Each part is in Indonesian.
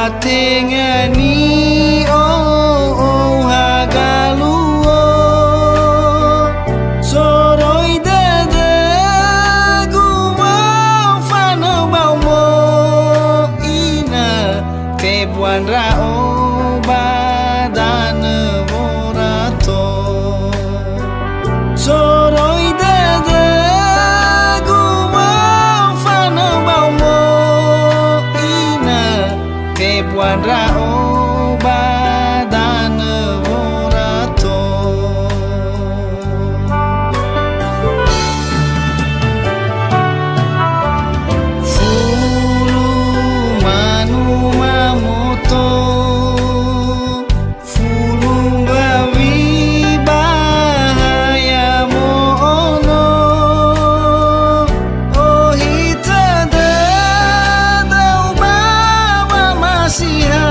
batengani oh hagaluo soroi dede gumau fano baumo ina tebuan rao badane morato soroi dede gumau fano baumo ina tebuan rao badane morato fulu manu mamoto fulu bawi bahaya moono oh hita dau bawa masiha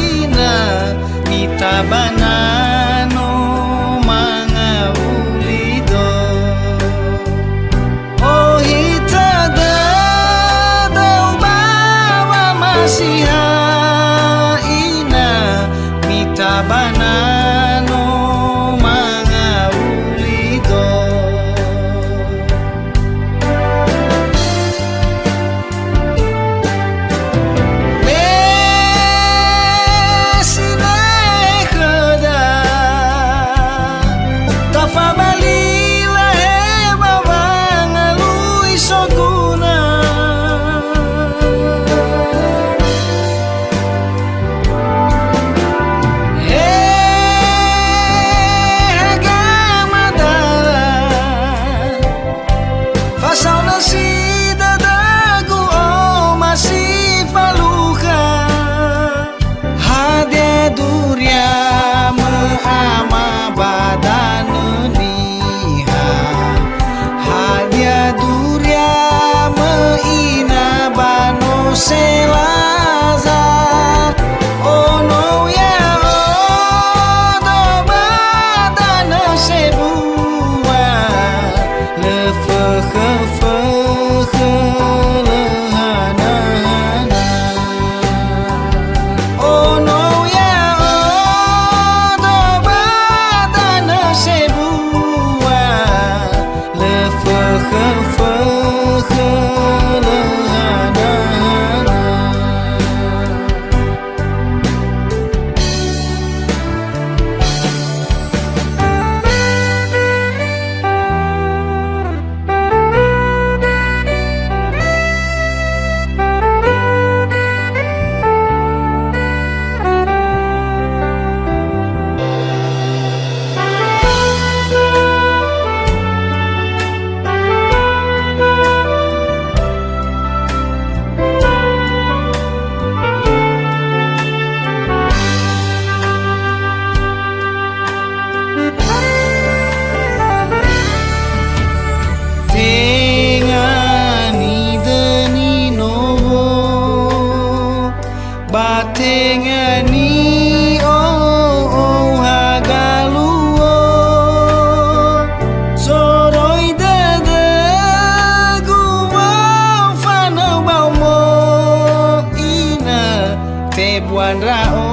ina mita banano mga ulido oh hita dau bawa masiha ina mita banano mga ulido ama badan niha hadia durya meina bano selaza ono ya odo badan sebua lefekhe batengani oh hagaluo soroi dede gumau fano baumo ina tebuan rao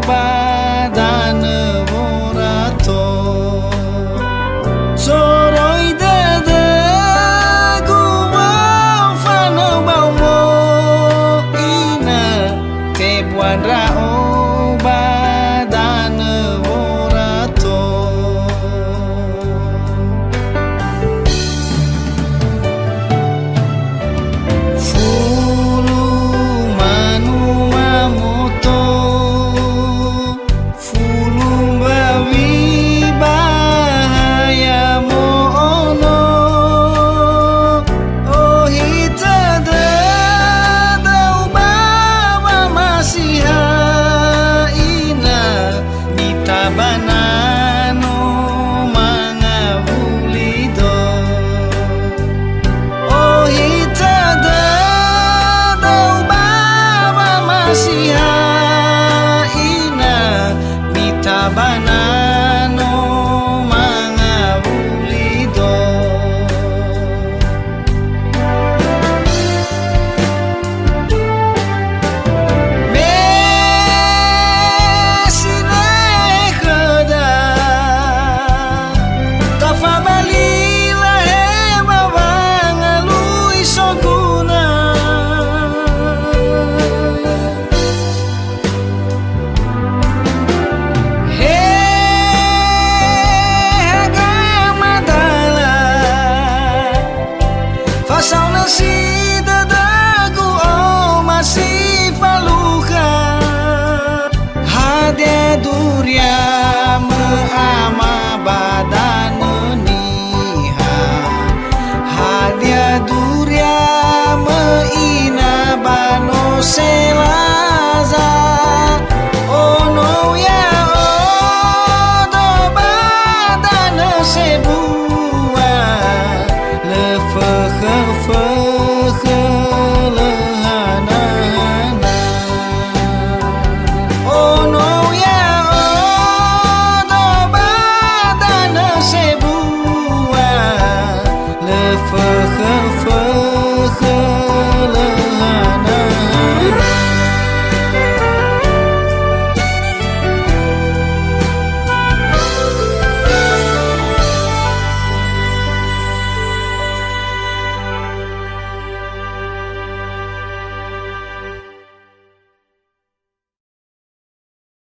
badane morato soroi dede gumau fano baumo ina tebuan rao